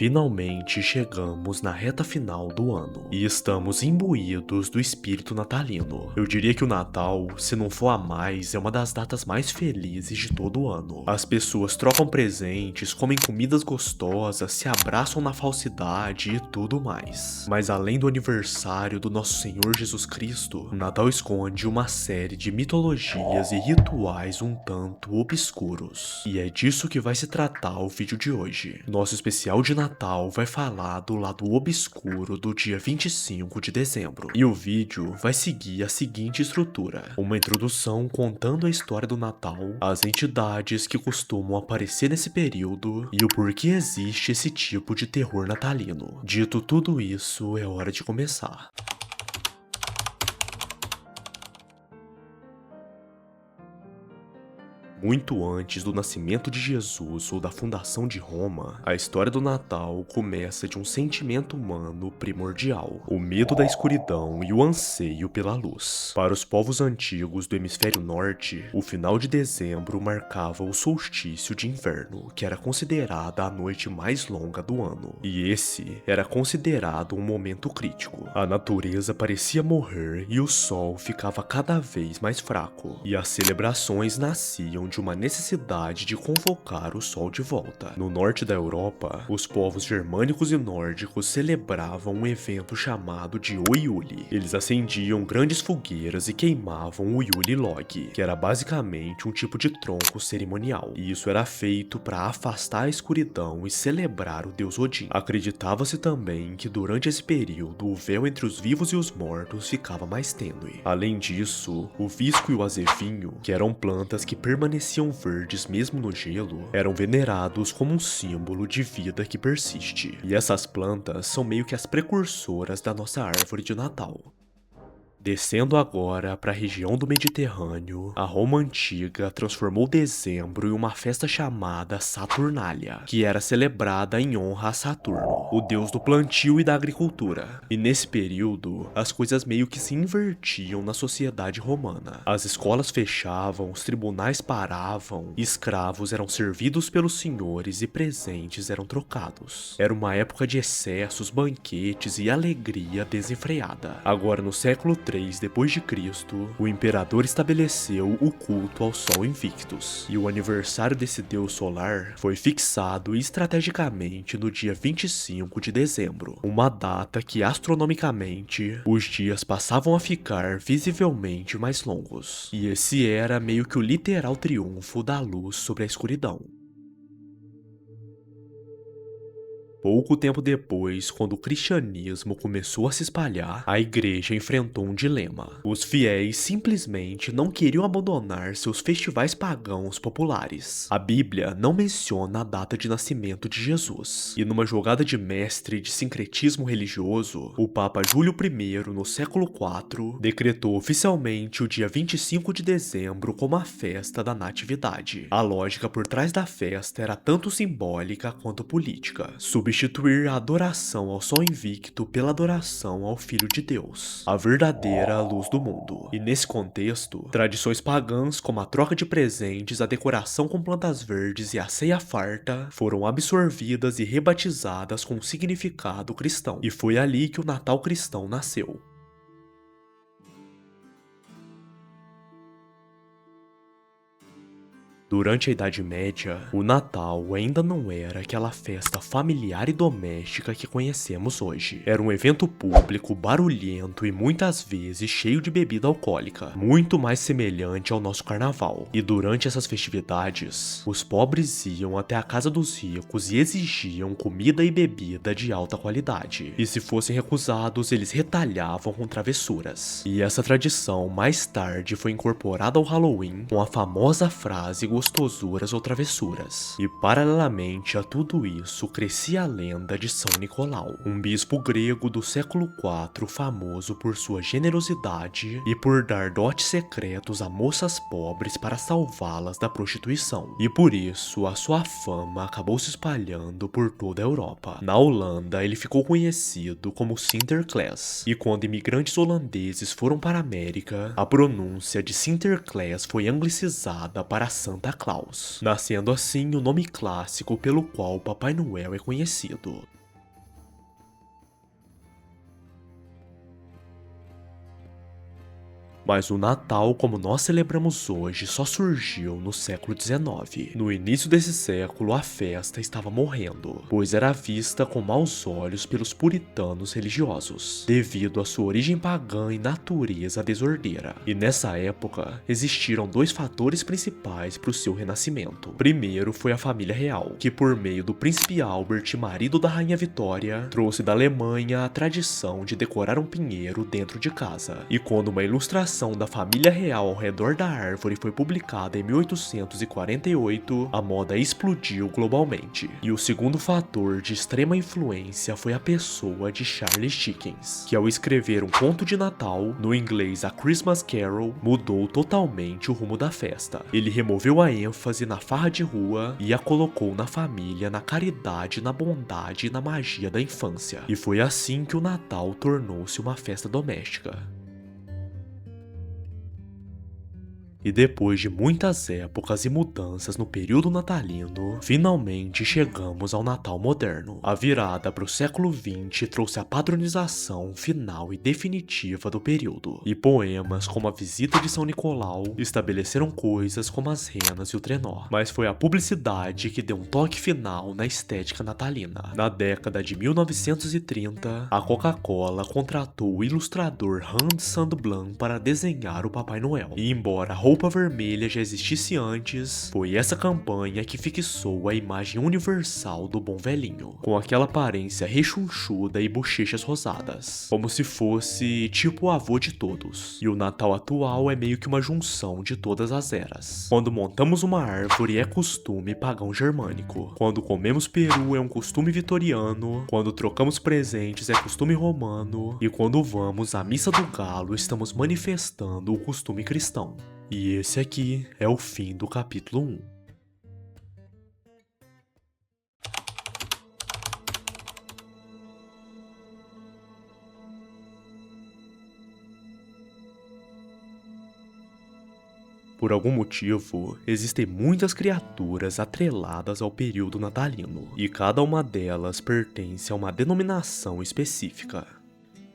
Finalmente chegamos na reta final do ano e estamos imbuídos do espírito natalino. Eu diria que o Natal, se não for a mais, é uma das datas mais felizes de todo o ano. As pessoas trocam presentes, comem comidas gostosas, se abraçam na falsidade e tudo mais. Mas além do aniversário do nosso Senhor Jesus Cristo, o Natal esconde uma série de mitologias e rituais um tanto obscuros. E é disso que vai se tratar o vídeo de hoje. Nosso especial de Natal vai falar do lado obscuro do dia 25 de dezembro. E o vídeo vai seguir a seguinte estrutura: uma introdução contando a história do Natal, as entidades que costumam aparecer nesse período e o porquê existe esse tipo de terror natalino. Dito tudo isso, é hora de começar. Muito antes do nascimento de Jesus ou da fundação de Roma, a história do Natal começa de um sentimento humano primordial: o medo da escuridão e o anseio pela luz. Para os povos antigos do hemisfério norte, o final de dezembro marcava o solstício de inverno, que era considerada a noite mais longa do ano. E esse era considerado um momento crítico. A natureza parecia morrer e o sol ficava cada vez mais fraco, e as celebrações nasciam de uma necessidade de convocar o sol de volta. No norte da Europa, os povos germânicos e nórdicos celebravam um evento chamado de O Yule. Eles acendiam grandes fogueiras e queimavam o Yule Log, que era basicamente um tipo de tronco cerimonial. E isso era feito para afastar a escuridão e celebrar o deus Odin. Acreditava-se também que durante esse período o véu entre os vivos e os mortos ficava mais tênue. Além disso, o visco e o azevinho, que eram plantas que permaneciam verdes mesmo no gelo, eram venerados como um símbolo de vida que persiste. E essas plantas são meio que as precursoras da nossa árvore de Natal. Descendo agora para a região do Mediterrâneo, a Roma Antiga transformou dezembro em uma festa chamada Saturnália, que era celebrada em honra a Saturno, o deus do plantio e da agricultura. E nesse período, as coisas meio que se invertiam na sociedade romana. As escolas fechavam, os tribunais paravam, escravos eram servidos pelos senhores e presentes eram trocados. Era uma época de excessos, banquetes e alegria desenfreada. Agora, no século depois de Cristo, o imperador estabeleceu o culto ao Sol Invictus, e o aniversário desse deus solar foi fixado estrategicamente no dia 25 de dezembro, uma data que astronomicamente os dias passavam a ficar visivelmente mais longos. E esse era meio que o literal triunfo da luz sobre a escuridão. Pouco tempo depois, quando o cristianismo começou a se espalhar, a igreja enfrentou um dilema. Os fiéis simplesmente não queriam abandonar seus festivais pagãos populares. A Bíblia não menciona a data de nascimento de Jesus. E numa jogada de mestre de sincretismo religioso, o Papa Júlio I, no século IV, decretou oficialmente o dia 25 de dezembro como a festa da Natividade. A lógica por trás da festa era tanto simbólica quanto política: substituir a adoração ao Sol Invicto pela adoração ao Filho de Deus, a verdadeira luz do mundo. E nesse contexto, tradições pagãs como a troca de presentes, a decoração com plantas verdes e a ceia farta foram absorvidas e rebatizadas com um significado cristão. E foi ali que o Natal cristão nasceu. Durante a Idade Média, o Natal ainda não era aquela festa familiar e doméstica que conhecemos hoje. Era um evento público, barulhento e muitas vezes cheio de bebida alcoólica, muito mais semelhante ao nosso carnaval. E durante essas festividades, os pobres iam até a casa dos ricos e exigiam comida e bebida de alta qualidade. E se fossem recusados, eles retalhavam com travessuras. E essa tradição mais tarde foi incorporada ao Halloween com a famosa frase gostosuras ou travessuras. E paralelamente a tudo isso, crescia a lenda de São Nicolau, um bispo grego do século IV famoso por sua generosidade e por dar dotes secretos a moças pobres para salvá-las da prostituição. E por isso, a sua fama acabou se espalhando por toda a Europa. Na Holanda, ele ficou conhecido como Sinterklaas, e quando imigrantes holandeses foram para a América, a pronúncia de Sinterklaas foi anglicizada para Santa Claus, nascendo assim o nome clássico pelo qual Papai Noel é conhecido. Mas o Natal, como nós celebramos hoje, só surgiu no século XIX. No início desse século, a festa estava morrendo, pois era vista com maus olhos pelos puritanos religiosos, devido à sua origem pagã e natureza desordeira. E nessa época, existiram dois fatores principais para o seu renascimento. Primeiro foi a família real, que por meio do príncipe Albert, marido da rainha Vitória, trouxe da Alemanha a tradição de decorar um pinheiro dentro de casa. E quando uma ilustração da família real ao redor da árvore foi publicada em 1848, a moda explodiu globalmente. E o segundo fator de extrema influência foi a pessoa de Charles Dickens, que ao escrever um conto de Natal, no inglês A Christmas Carol, mudou totalmente o rumo da festa. Ele removeu a ênfase na farra de rua e a colocou na família, na caridade, na bondade e na magia da infância. E foi assim que o Natal tornou-se uma festa doméstica. E depois de muitas épocas e mudanças no período natalino, finalmente chegamos ao Natal moderno. A virada para o século XX trouxe a padronização final e definitiva do período. E poemas como A Visita de São Nicolau estabeleceram coisas como as renas e o trenó. Mas foi a publicidade que deu um toque final na estética natalina. Na década de 1930, a Coca-Cola contratou o ilustrador Hans Sandblom para desenhar o Papai Noel. E embora a roupa vermelha já existisse antes, foi essa campanha que fixou a imagem universal do bom velhinho, com aquela aparência rechonchuda e bochechas rosadas, como se fosse tipo o avô de todos. E o Natal atual é meio que uma junção de todas as eras. Quando montamos uma árvore é costume pagão germânico, quando comemos peru é um costume vitoriano, quando trocamos presentes é costume romano, e quando vamos à missa do galo estamos manifestando o costume cristão. E esse aqui é o fim do capítulo 1. Por algum motivo, existem muitas criaturas atreladas ao período natalino, e cada uma delas pertence a uma denominação específica.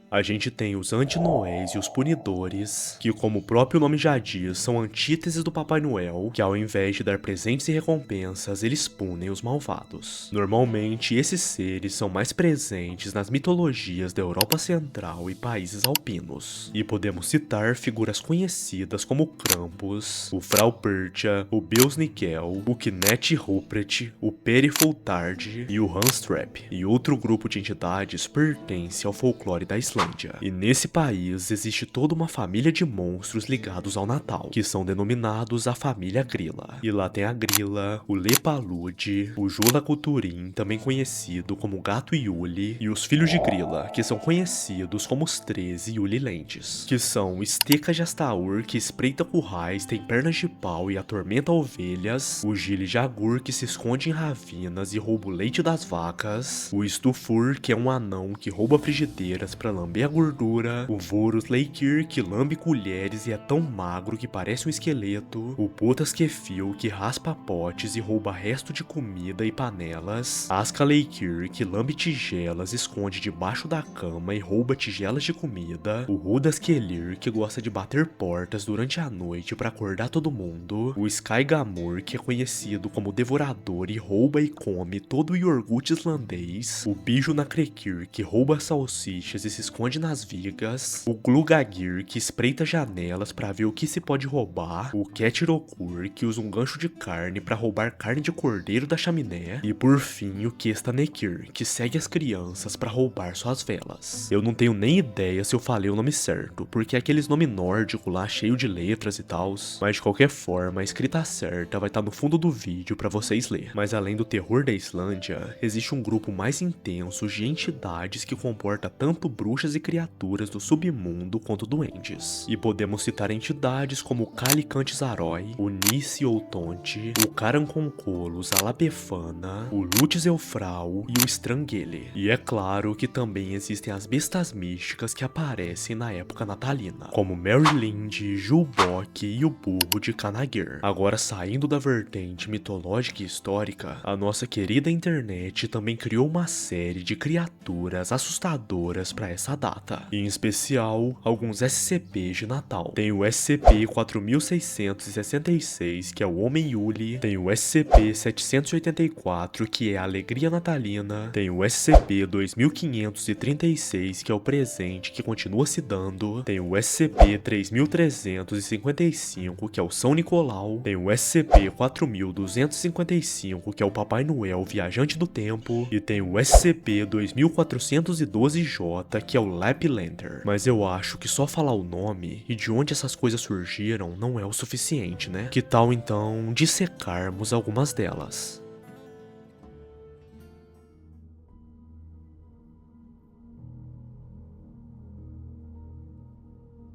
A gente tem os anti-noéis e os punidores, que como o próprio nome já diz, são antíteses do Papai Noel, que ao invés de dar presentes e recompensas, eles punem os malvados. Normalmente, esses seres são mais presentes nas mitologias da Europa Central e países alpinos. E podemos citar figuras conhecidas como o Krampus, o Frau Percha, o Beus Nickel, o Knet Ruprecht, o Perifultard e o Hanstrap. E outro grupo de entidades pertence ao folclore da Islândia. E nesse país existe toda uma família de monstros ligados ao Natal, que são denominados a família Grilla. E lá tem a Grilla, o Lepalude, o Jolacuturim, também conhecido como Gato Yuli, e os filhos de Grilla, que são conhecidos como os 13 Yuli-lentes, que são o Steca Jastaur, que espreita currais, tem pernas de pau e atormenta ovelhas, o Gili Jagur, que se esconde em ravinas e rouba o leite das vacas, o Stufur, que é um anão que rouba frigideiras para lamber a gordura, o Vorus Leikir, que lambe colheres e é tão magro que parece um esqueleto, o Potas Kefil, que raspa potes e rouba resto de comida e panelas, Aska Leikir, que lambe tigelas, esconde debaixo da cama e rouba tigelas de comida, o Rudas Kelir, que gosta de bater portas durante a noite para acordar todo mundo, o Sky Gamur, que é conhecido como devorador e rouba e come todo o iogurte islandês, o Bijo Nakrekir, que rouba salsichas e se esconde nas vigas, o Glugagir, que espreita janelas para ver o que se pode roubar, o Ketirokur, que usa um gancho de carne para roubar carne de cordeiro da chaminé, e por fim o Kestanekir, que segue as crianças para roubar suas velas. Eu não tenho nem ideia se eu falei o nome certo, porque é aqueles nome nórdico lá cheio de letras e tals, mas de qualquer forma a escrita certa vai estar no fundo do vídeo para vocês lerem. Mas além do terror da Islândia, existe um grupo mais intenso de entidades que comporta tanto bruxas e criaturas do submundo quanto duendes. E podemos citar entidades como o Kalikantzaroi, o Nisi Outonte, o Karankonkolos, a Labefana, o Lutes Eufrau e o Strangele. E é claro que também existem as bestas místicas que aparecem na época natalina, como Merlind, Julbok e o burro de Kanagir. Agora, saindo da vertente mitológica e histórica, a nossa querida internet também criou uma série de criaturas assustadoras para essa essa data, em especial alguns SCPs de Natal. Tem o SCP-4666, que é o Homem Yuli, tem o SCP-784, que é a Alegria Natalina, tem o SCP-2536, que é o presente que continua se dando, tem o SCP-3355, que é o São Nicolau, tem o SCP-4255, que é o Papai Noel Viajante do Tempo, e tem o SCP-2412J, que é o Laplander. Mas eu acho que só falar o nome e de onde essas coisas surgiram não é o suficiente, né? Que tal então dissecarmos algumas delas?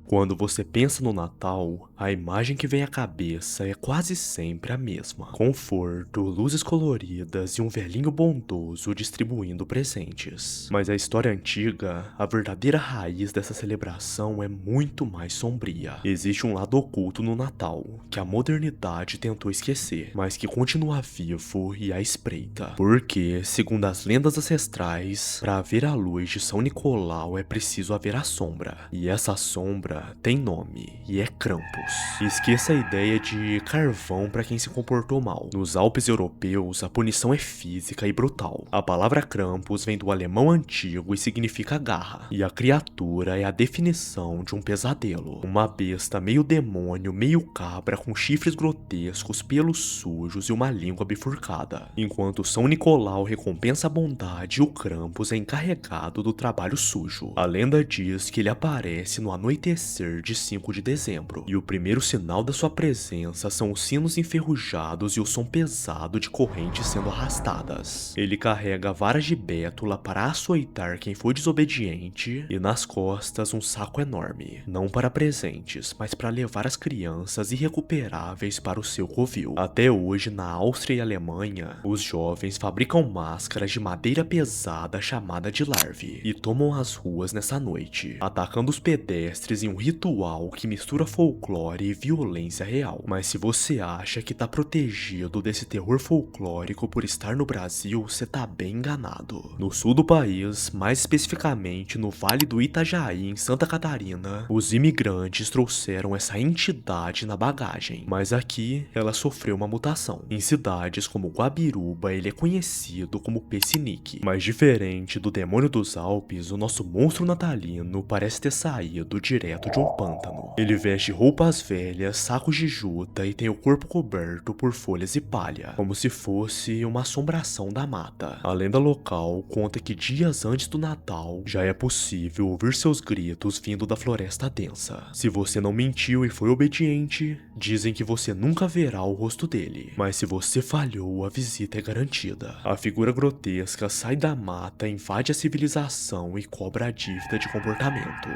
Quando você pensa no Natal, a imagem que vem à cabeça é quase sempre a mesma: conforto, luzes coloridas e um velhinho bondoso distribuindo presentes. Mas a história antiga, a verdadeira raiz dessa celebração é muito mais sombria. Existe um lado oculto no Natal, que a modernidade tentou esquecer, mas que continua vivo e à espreita. Porque, segundo as lendas ancestrais, para haver a luz de São Nicolau é preciso haver a sombra. E essa sombra tem nome, e é Krampus. Esqueça a ideia de carvão para quem se comportou mal. Nos Alpes europeus, a punição é física e brutal. A palavra Krampus vem do alemão antigo e significa garra, e a criatura é a definição de um pesadelo. Uma besta meio demônio, meio cabra, com chifres grotescos, pelos sujos e uma língua bifurcada. Enquanto São Nicolau recompensa a bondade, o Krampus é encarregado do trabalho sujo. A lenda diz que ele aparece no anoitecer de 5 de dezembro, e o primeiro sinal da sua presença são os sinos enferrujados e o som pesado de correntes sendo arrastadas. Ele carrega varas de bétula para açoitar quem foi desobediente, e nas costas um saco enorme, não para presentes, mas para levar as crianças irrecuperáveis para o seu covil. Até hoje, na Áustria e Alemanha, os jovens fabricam máscaras de madeira pesada chamada de larve, e tomam as ruas nessa noite, atacando os pedestres em um ritual que mistura folclore e violência real. Mas se você acha que tá protegido desse terror folclórico por estar no Brasil, você tá bem enganado. No sul do país, mais especificamente no Vale do Itajaí, em Santa Catarina, os imigrantes trouxeram essa entidade na bagagem, mas aqui ela sofreu uma mutação. Em cidades como Guabiruba, ele é conhecido como Pessinique, mas diferente do demônio dos Alpes, o nosso monstro natalino parece ter saído direto de um pântano. Ele veste roupas velhas, sacos de juta e tem o corpo coberto por folhas e palha, como se fosse uma assombração da mata. A lenda local conta que dias antes do Natal já é possível ouvir seus gritos vindo da floresta densa. Se você não mentiu e foi obediente, dizem que você nunca verá o rosto dele, mas se você falhou, a visita é garantida. A figura grotesca sai da mata, invade a civilização e cobra a dívida de comportamento.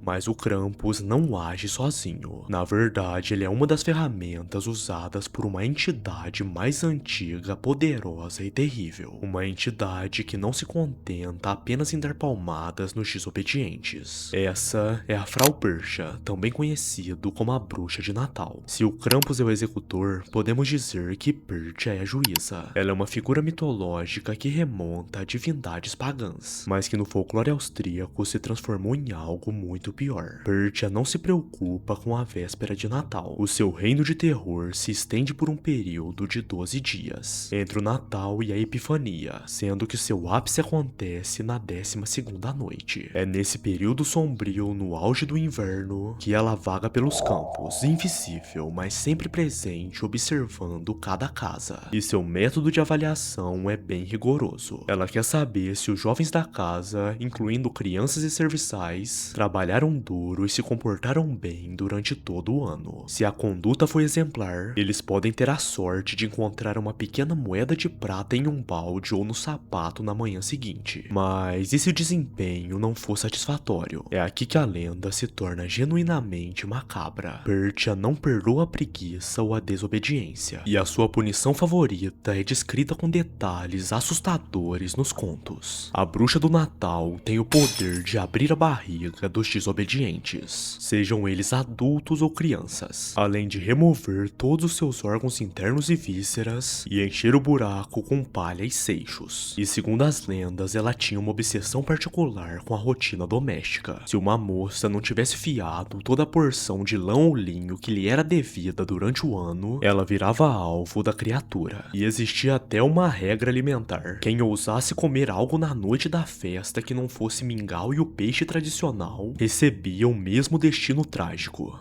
Mas o Krampus não age sozinho. Na verdade, ele é uma das ferramentas usadas por uma entidade mais antiga, poderosa e terrível. Uma entidade que não se contenta apenas em dar palmadas nos desobedientes. Essa é a Frau Percha, também conhecido como a Bruxa de Natal. Se o Krampus é o executor, podemos dizer que Percha é a juíza. Ela é uma figura mitológica que remonta a divindades pagãs, mas que no folclore austríaco se transformou em algo muito pior. Percha não se preocupa com a véspera de Natal. O seu reino de terror se estende por um período de 12 dias, entre o Natal e a Epifania, sendo que seu ápice acontece na 12ª noite. É nesse período sombrio, no auge do inverno, que ela vaga pelos campos, invisível, mas sempre presente, observando cada casa. E seu método de avaliação é bem rigoroso. Ela quer saber se os jovens da casa, incluindo crianças e serviçais, trabalharam duro e se comportaram bem durante todo o ano. Se a conduta foi exemplar, eles podem ter a sorte de encontrar uma pequena moeda de prata em um balde ou no sapato na manhã seguinte. Mas e se o desempenho não for satisfatório? É aqui que a lenda se torna genuinamente macabra. Percha não perdoa a preguiça ou a desobediência, e a sua punição favorita é descrita com detalhes assustadores nos contos. A Bruxa do Natal tem o poder de abrir a barriga dos desobedientes. desobedientes, sejam eles adultos ou crianças, além de remover todos os seus órgãos internos e vísceras e encher o buraco com palha e seixos. E segundo as lendas, ela tinha uma obsessão particular com a rotina doméstica. Se uma moça não tivesse fiado toda a porção de lã ou linho que lhe era devida durante o ano, ela virava alvo da criatura. E existia até uma regra alimentar: quem ousasse comer algo na noite da festa que não fosse mingau e o peixe tradicional recebia o mesmo destino trágico.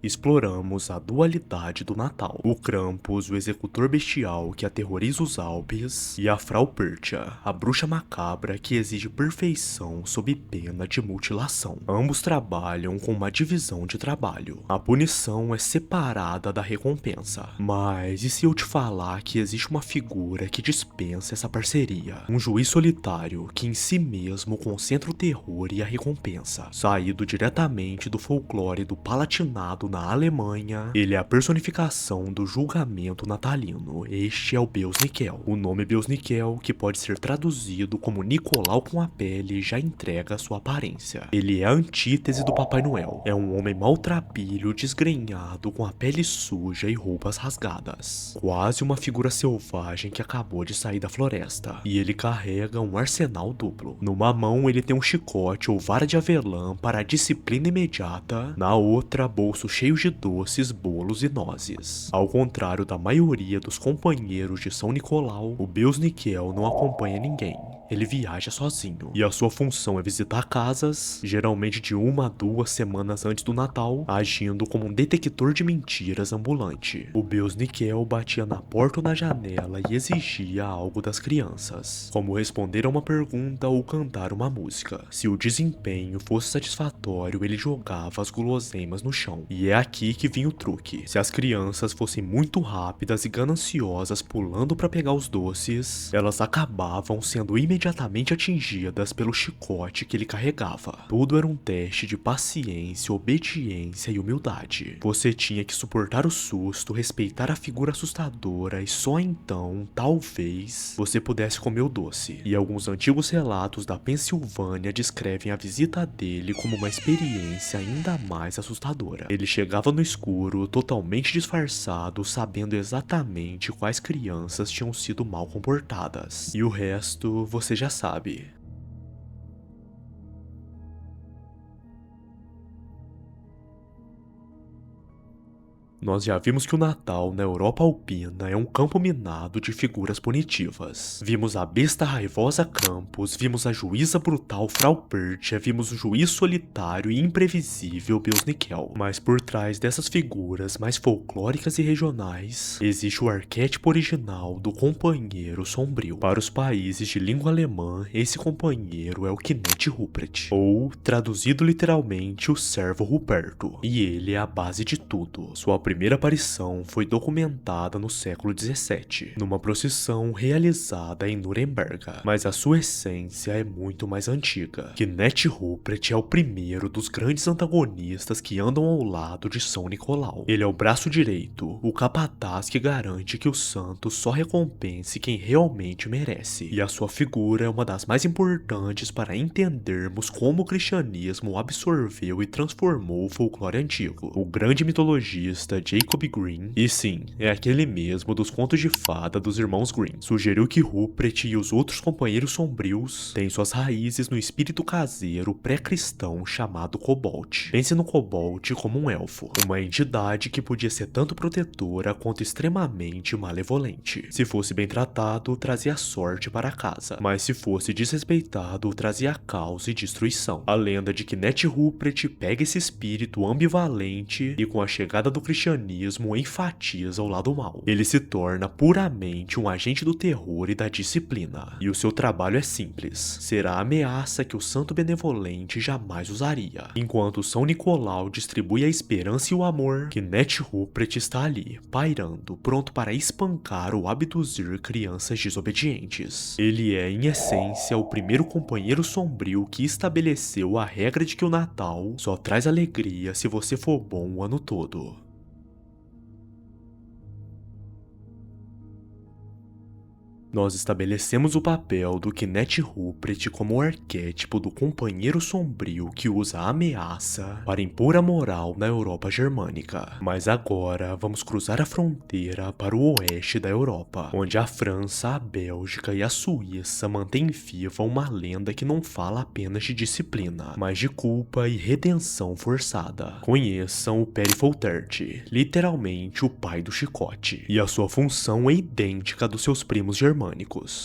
Exploramos a dualidade do Natal, o Krampus, o executor bestial que aterroriza os Alpes, e a Frau Percha, a bruxa macabra que exige perfeição sob pena de mutilação. Ambos trabalham com uma divisão de trabalho. A punição é separada da recompensa. Mas e se eu te falar que existe uma figura que dispensa essa parceria? Um juiz solitário que em si mesmo concentra o terror e a recompensa, saído diretamente do folclore do Palatinado na Alemanha. Ele é a personificação do julgamento natalino. Este é o Beus-Níquel. O nome Beus-Níquel, que pode ser traduzido como Nicolau com a pele, já entrega sua aparência. Ele é a antítese do Papai Noel. É um homem maltrapilho, desgrenhado, com a pele suja e roupas rasgadas. Quase uma figura selvagem que acabou de sair da floresta. E ele carrega um arsenal duplo. Numa mão ele tem um chicote ou vara de avelã para a disciplina imediata, na outra bolso cheios de doces, bolos e nozes. Ao contrário da maioria dos companheiros de São Nicolau, o Beus-Níquel não acompanha ninguém. Ele viaja sozinho, e a sua função é visitar casas, geralmente de 1 a 2 semanas antes do Natal, agindo como um detector de mentiras ambulante. O Beus-Níquel batia na porta ou na janela e exigia algo das crianças, como responder a uma pergunta ou cantar uma música. Se o desempenho fosse satisfatório, ele jogava as guloseimas no chão. E é aqui que vinha o truque. Se as crianças fossem muito rápidas e gananciosas pulando para pegar os doces, elas acabavam sendo imediatamente atingidas pelo chicote que ele carregava. Tudo era um teste de paciência, obediência e humildade. Você tinha que suportar o susto, respeitar a figura assustadora e só então, talvez, você pudesse comer o doce. E alguns antigos relatos da Pensilvânia descrevem a visita dele como uma experiência ainda mais assustadora. Ele chegava no escuro, totalmente disfarçado, sabendo exatamente quais crianças tinham sido mal comportadas. E o resto, você já sabe. Nós já vimos que o Natal na Europa Alpina é um campo minado de figuras punitivas. Vimos a besta raivosa Krampus, vimos a juíza brutal Frau Percha, vimos o juiz solitário e imprevisível Beus-Níquel. Mas por trás dessas figuras mais folclóricas e regionais, existe o arquétipo original do companheiro sombrio. Para os países de língua alemã, esse companheiro é o Knecht Ruprecht, ou, traduzido literalmente, o servo Ruperto. E ele é a base de tudo. Sua primeira aparição foi documentada no século XVII, numa procissão realizada em Nuremberg, mas a sua essência é muito mais antiga. Knecht Ruprecht é o primeiro dos grandes antagonistas que andam ao lado de São Nicolau. Ele é o braço direito, o capataz que garante que o santo só recompense quem realmente merece, e a sua figura é uma das mais importantes para entendermos como o cristianismo absorveu e transformou o folclore antigo. O grande mitologista Jacob Grimm, e sim, é aquele mesmo dos contos de fada dos irmãos Grimm, sugeriu que Ruprecht e os outros companheiros sombrios têm suas raízes no espírito caseiro pré-cristão chamado Kobold. Pense no Kobold como um elfo, uma entidade que podia ser tanto protetora quanto extremamente malevolente. Se fosse bem tratado, trazia sorte para casa, mas se fosse desrespeitado, trazia caos e destruição. A lenda de Knecht Ruprecht pega esse espírito ambivalente e com a chegada do cristianismo enfatiza o lado mal. Ele se torna puramente um agente do terror e da disciplina. E o seu trabalho é simples: ser a ameaça que o santo benevolente jamais usaria. Enquanto São Nicolau distribui a esperança e o amor, Knecht Ruprecht está ali, pairando, pronto para espancar ou abduzir crianças desobedientes. Ele é, em essência, o primeiro companheiro sombrio que estabeleceu a regra de que o Natal só traz alegria se você for bom o ano todo. Nós estabelecemos o papel do Kenneth Ruprecht como o arquétipo do companheiro sombrio que usa a ameaça para impor a moral na Europa germânica. Mas agora vamos cruzar a fronteira para o oeste da Europa, onde a França, a Bélgica e a Suíça mantêm viva uma lenda que não fala apenas de disciplina, mas de culpa e redenção forçada. Conheçam o Père Foltert, literalmente o pai do chicote, e a sua função é idêntica à dos seus primos germânicos.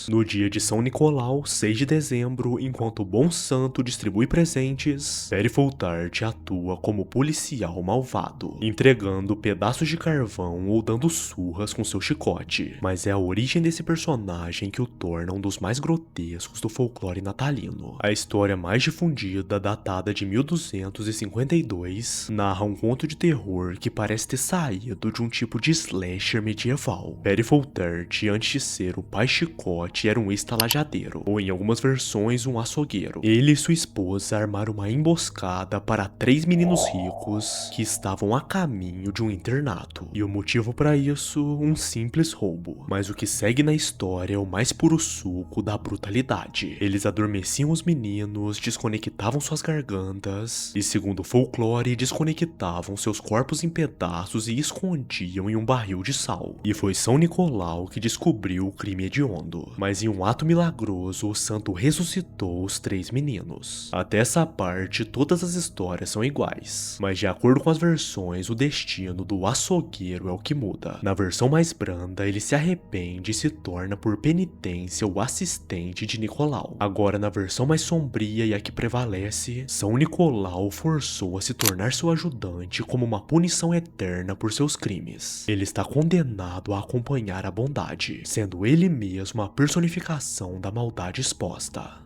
No dia de São Nicolau, 6 de dezembro, enquanto o bom santo distribui presentes, Père Foltert atua como policial malvado, entregando pedaços de carvão ou dando surras com seu chicote. Mas é a origem desse personagem que o torna um dos mais grotescos do folclore natalino. A história mais difundida, datada de 1252, narra um conto de terror que parece ter saído de um tipo de slasher medieval. Père Foltert, antes de ser o pai chicote, era um estalajadeiro, ou em algumas versões um açougueiro. Ele e sua esposa armaram uma emboscada para 3 meninos ricos que estavam a caminho de um internato. E o motivo para isso, um simples roubo. Mas o que segue na história é o mais puro suco da brutalidade. Eles adormeciam os meninos, desconectavam suas gargantas e, segundo o folclore, desconectavam seus corpos em pedaços e escondiam em um barril de sal. E foi São Nicolau que descobriu o crime hediondo. Mas em um ato milagroso, o santo ressuscitou os 3 meninos. Até essa parte, todas as histórias são iguais. Mas de acordo com as versões, o destino do açougueiro é o que muda. Na versão mais branda, ele se arrepende e se torna por penitência o assistente de Nicolau. Agora, na versão mais sombria e a que prevalece, São Nicolau forçou a se tornar seu ajudante como uma punição eterna por seus crimes. Ele está condenado a acompanhar a bondade, sendo ele mesmo a personificação da maldade exposta.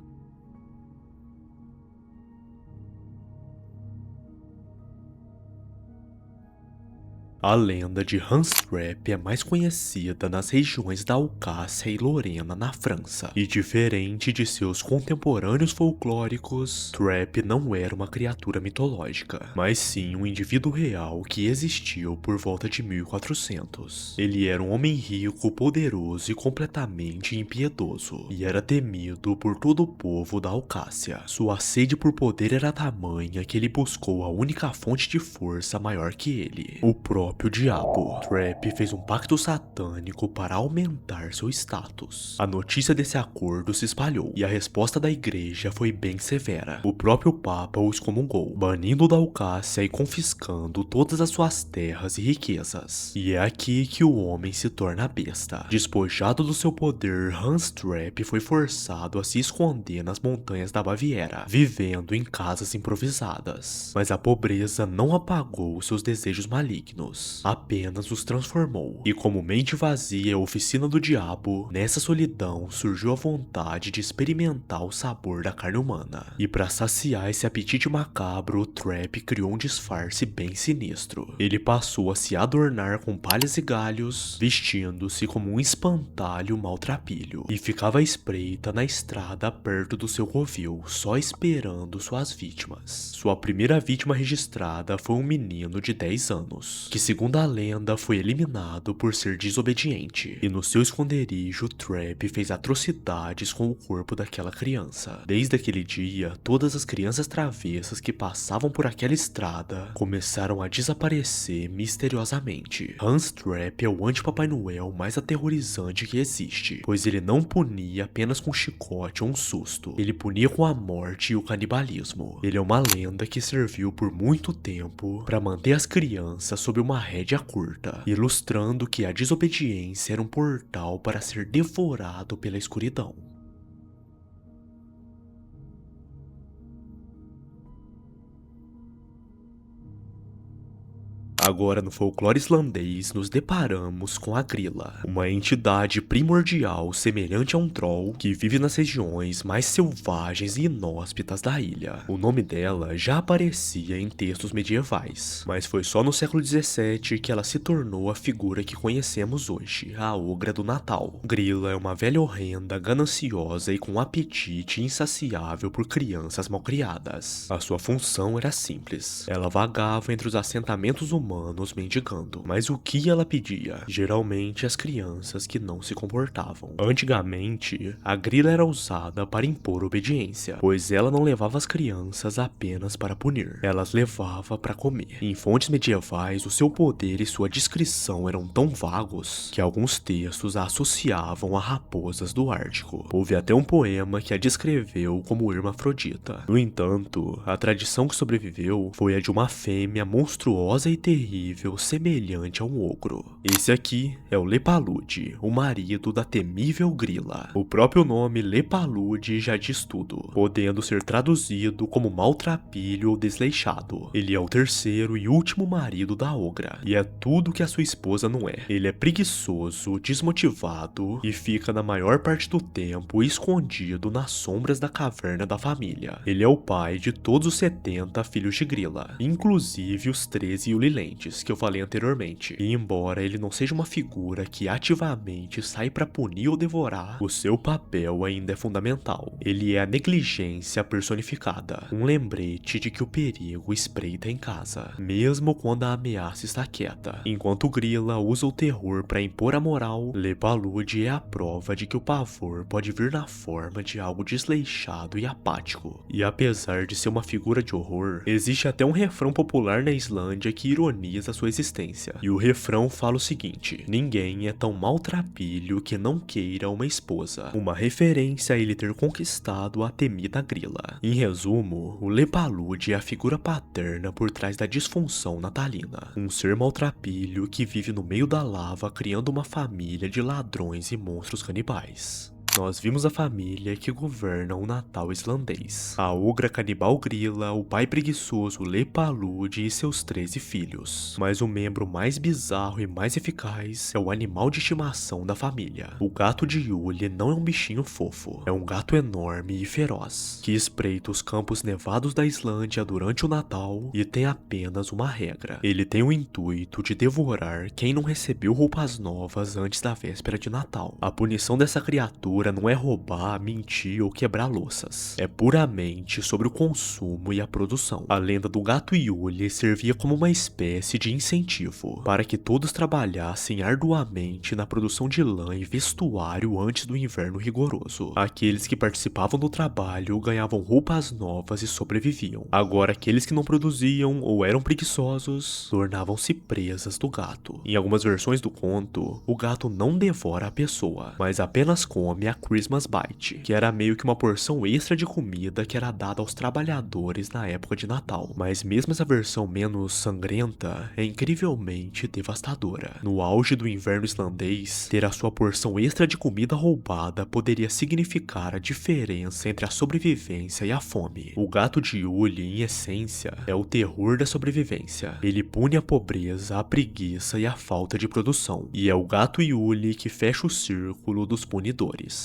A lenda de Hans Trap é mais conhecida nas regiões da Alsácia e Lorena, na França. E diferente de seus contemporâneos folclóricos, Trap não era uma criatura mitológica, mas sim um indivíduo real que existiu por volta de 1400. Ele era um homem rico, poderoso e completamente impiedoso, e era temido por todo o povo da Alsácia. Sua sede por poder era tamanha que ele buscou a única fonte de força maior que ele, o próprio diabo. Trap fez um pacto satânico para aumentar seu status. A notícia desse acordo se espalhou, e a resposta da igreja foi bem severa. O próprio Papa o excomungou, banindo da Alsácia e confiscando todas as suas terras e riquezas. E é aqui que o homem se torna besta. Despojado do seu poder, Hans Trap foi forçado a se esconder nas montanhas da Baviera, vivendo em casas improvisadas. Mas a pobreza não apagou seus desejos malignos, apenas os transformou. E como mente vazia é a oficina do diabo, nessa solidão surgiu a vontade de experimentar o sabor da carne humana. E para saciar esse apetite macabro, Trap criou um disfarce bem sinistro. Ele passou a se adornar com palhas e galhos, vestindo-se como um espantalho maltrapilho, e ficava à espreita na estrada perto do seu covil, só esperando suas vítimas. Sua primeira vítima registrada foi um menino de 10 anos, que, segundo a lenda, foi eliminado por ser desobediente, e no seu esconderijo, Trap fez atrocidades com o corpo daquela criança. Desde aquele dia, todas as crianças travessas que passavam por aquela estrada começaram a desaparecer misteriosamente. Hans Trap é o anti-Papai Noel mais aterrorizante que existe, pois ele não punia apenas com chicote ou um susto, ele punia com a morte e o canibalismo. Ele é uma lenda que serviu por muito tempo para manter as crianças sob uma rédea curta, ilustrando que a desobediência era um portal para ser devorado pela escuridão. Agora, no folclore islandês, nos deparamos com a Grilla, uma entidade primordial semelhante a um troll que vive nas regiões mais selvagens e inóspitas da ilha. O nome dela já aparecia em textos medievais, mas foi só no século XVII que ela se tornou a figura que conhecemos hoje, a Ogra do Natal. Grilla é uma velha horrenda, gananciosa e com um apetite insaciável por crianças malcriadas. A sua função era simples: ela vagava entre os assentamentos humanos humanos mendigando. Mas o que ela pedia? Geralmente as crianças que não se comportavam. Antigamente, a grila era usada para impor obediência, pois ela não levava as crianças apenas para punir, elas levava para comer. Em fontes medievais, o seu poder e sua descrição eram tão vagos que alguns textos a associavam a raposas do Ártico. Houve até um poema que a descreveu como hermafrodita. No entanto, a tradição que sobreviveu foi a de uma fêmea monstruosa e terrível semelhante a um ogro. Esse aqui é o Lepalude, o marido da temível grila. O próprio nome Lepalude já diz tudo, podendo ser traduzido como maltrapilho ou desleixado. Ele é o terceiro e último marido da ogra, e é tudo que a sua esposa não é. Ele é preguiçoso, desmotivado e fica na maior parte do tempo escondido nas sombras da caverna da família. Ele é o pai de todos os 70 filhos de grila, inclusive os 13 Ulilentes que eu falei anteriormente. E embora ele não seja uma figura que ativamente sai para punir ou devorar, o seu papel ainda é fundamental. Ele é a negligência personificada, um lembrete de que o perigo espreita em casa, mesmo quando a ameaça está quieta. Enquanto Grilla usa o terror para impor a moral, Lepalude é a prova de que o pavor pode vir na forma de algo desleixado e apático. E apesar de ser uma figura de horror, existe até um refrão popular na Islândia que ironiza sua existência. E o refrão fala o seguinte: ninguém é tão maltrapilho que não queira uma esposa. Uma referência a ele ter conquistado a temida Grilla. Em resumo, o Lepalude é a figura paterna por trás da disfunção natalina. Um ser maltrapilho que vive no meio da lava criando uma família de ladrões e monstros canibais. Nós vimos a família que governa o Natal islandês. A ogra canibal Grilla, o pai preguiçoso Lepalude e seus 13 filhos. Mas o membro mais bizarro e mais eficaz é o animal de estimação da família. O gato de Yule não é um bichinho fofo, é um gato enorme e feroz, que espreita os campos nevados da Islândia durante o Natal e tem apenas uma regra. Ele tem o intuito de devorar quem não recebeu roupas novas antes da véspera de Natal. A punição dessa criatura não é roubar, mentir ou quebrar louças. É puramente sobre o consumo e a produção. A lenda do gato Yule servia como uma espécie de incentivo para que todos trabalhassem arduamente na produção de lã e vestuário antes do inverno rigoroso. Aqueles que participavam do trabalho ganhavam roupas novas e sobreviviam. Agora, aqueles que não produziam ou eram preguiçosos tornavam-se presas do gato. Em algumas versões do conto, o gato não devora a pessoa, mas apenas come a Christmas Bite, que era meio que uma porção extra de comida que era dada aos trabalhadores na época de Natal. Mas mesmo essa versão menos sangrenta é incrivelmente devastadora. No auge do inverno islandês, ter a sua porção extra de comida roubada poderia significar a diferença entre a sobrevivência e a fome. O gato de Yule, em essência, é o terror da sobrevivência. Ele pune a pobreza, a preguiça e a falta de produção. E é o gato Yule que fecha o círculo dos punidores.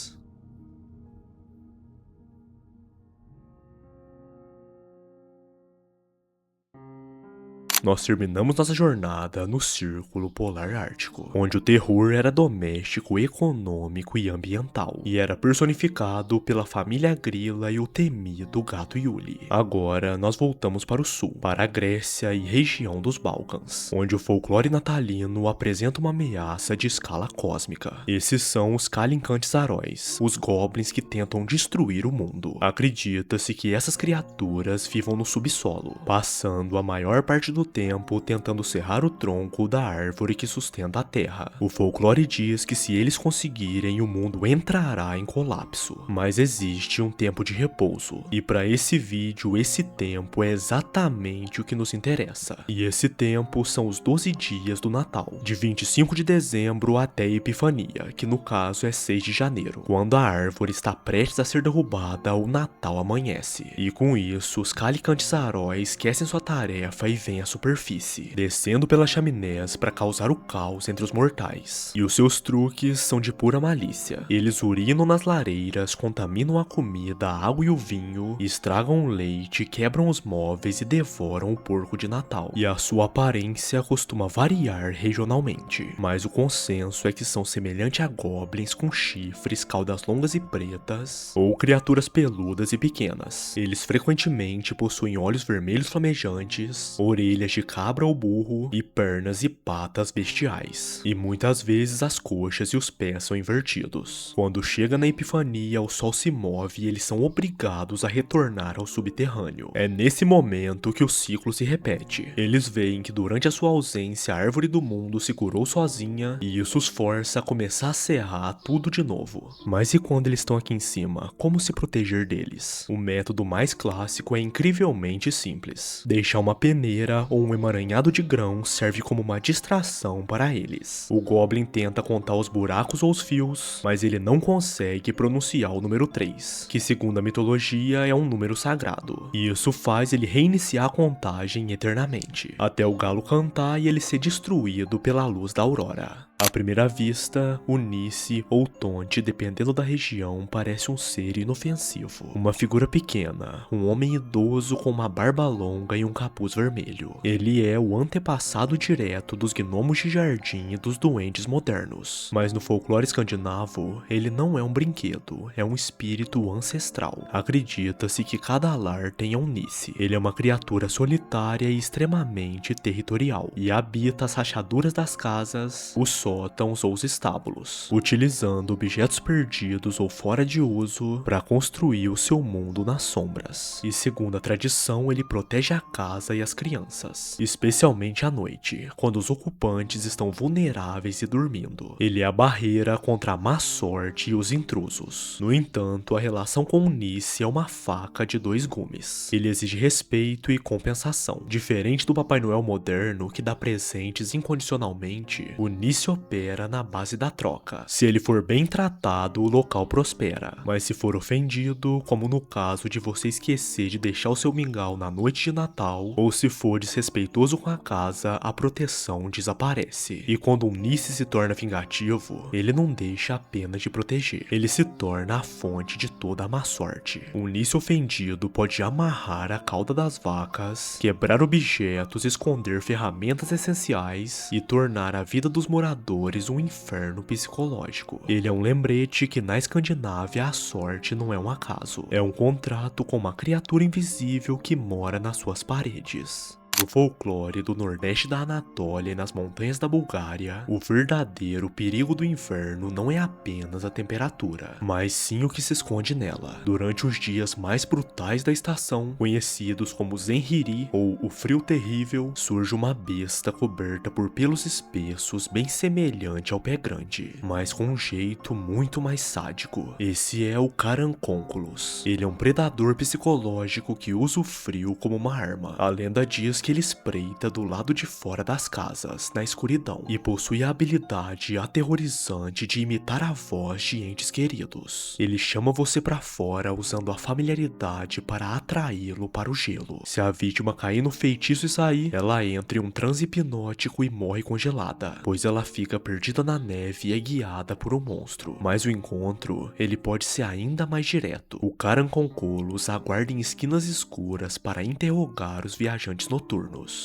Nós terminamos nossa jornada no Círculo Polar Ártico, onde o terror era doméstico, econômico e ambiental, e era personificado pela família Grilla e o temido gato Yule. Agora, nós voltamos para o sul, para a Grécia e região dos Balcãs, onde o folclore natalino apresenta uma ameaça de escala cósmica. Esses são os Kalinkantisaróis, os goblins que tentam destruir o mundo. Acredita-se que essas criaturas vivam no subsolo, passando a maior parte do tempo tentando serrar o tronco da árvore que sustenta a terra. O folclore diz que se eles conseguirem, o mundo entrará em colapso. Mas existe um tempo de repouso. E para esse vídeo, esse tempo é exatamente o que nos interessa. E esse tempo são os 12 dias do Natal, de 25 de dezembro até Epifania, que no caso é 6 de janeiro. Quando a árvore está prestes a ser derrubada, o Natal amanhece. E com isso, os Kalinkantisaróis esquecem sua tarefa e vêm à superfície, descendo pelas chaminés para causar o caos entre os mortais. E os seus truques são de pura malícia. Eles urinam nas lareiras, contaminam a comida, a água e o vinho, estragam o leite, quebram os móveis e devoram o porco de Natal. E a sua aparência costuma variar regionalmente, mas o consenso é que são semelhantes a goblins com chifres, caudas longas e pretas, ou criaturas peludas e pequenas. Eles frequentemente possuem olhos vermelhos flamejantes, orelhas de cabra ou burro e pernas e patas bestiais. E muitas vezes as coxas e os pés são invertidos. Quando chega na Epifania, o sol se move e eles são obrigados a retornar ao subterrâneo. É nesse momento que o ciclo se repete. Eles veem que durante a sua ausência a árvore do mundo se curou sozinha e isso os força a começar a serrar tudo de novo. Mas e quando eles estão aqui em cima, como se proteger deles? O método mais clássico é incrivelmente simples. Deixar uma peneira ou um emaranhado de grãos serve como uma distração para eles. O Goblin tenta contar os buracos ou os fios, mas ele não consegue pronunciar o número 3, que segundo a mitologia é um número sagrado. E isso faz ele reiniciar a contagem eternamente, até o galo cantar e ele ser destruído pela luz da aurora. À primeira vista, o Nice ou Tonte, dependendo da região, parece um ser inofensivo. Uma figura pequena, um homem idoso com uma barba longa e um capuz vermelho. Ele é o antepassado direto dos gnomos de jardim e dos duendes modernos. Mas no folclore escandinavo, ele não é um brinquedo, é um espírito ancestral. Acredita-se que cada lar tenha um Nice. Ele é uma criatura solitária e extremamente territorial, e habita as rachaduras das casas, os sótãos ou os estábulos, utilizando objetos perdidos ou fora de uso para construir o seu mundo nas sombras. E segundo a tradição, ele protege a casa e as crianças, especialmente à noite, quando os ocupantes estão vulneráveis e dormindo. Ele é a barreira contra a má sorte e os intrusos. No entanto, a relação com o Nice é uma faca de dois gumes. Ele exige respeito e compensação. Diferente do Papai Noel moderno, que dá presentes incondicionalmente, o Nice opera na base da troca. Se ele for bem tratado, o local prospera. Mas se for ofendido, como no caso de você esquecer de deixar o seu mingau na noite de Natal, ou se for desrespeitoso com a casa, a proteção desaparece. E quando um Nice se torna vingativo, ele não deixa apenas de proteger, ele se torna a fonte de toda a má sorte. Um Nice ofendido pode amarrar a cauda das vacas, quebrar objetos, esconder ferramentas essenciais e tornar a vida dos moradores um inferno psicológico. Ele é um lembrete que na Escandinávia a sorte não é um acaso, é um contrato com uma criatura invisível que mora nas suas paredes. No folclore do Nordeste da Anatólia e nas montanhas da Bulgária, o verdadeiro perigo do inverno não é apenas a temperatura, mas sim o que se esconde nela. Durante os dias mais brutais da estação, conhecidos como Zenhiri ou o Frio Terrível, surge uma besta coberta por pelos espessos bem semelhante ao pé grande, mas com um jeito muito mais sádico. Esse é o Carancônculos. Ele é um predador psicológico que usa o frio como uma arma. A lenda diz que ele espreita do lado de fora das casas, na escuridão, e possui a habilidade aterrorizante de imitar a voz de entes queridos. Ele chama você pra fora usando a familiaridade para atraí-lo para o gelo. Se a vítima cair no feitiço e sair, ela entra em um transe hipnótico e morre congelada, pois ela fica perdida na neve e é guiada por um monstro. Mas o encontro, ele pode ser ainda mais direto. O Carancônculos aguarda em esquinas escuras para interrogar os viajantes noturnos.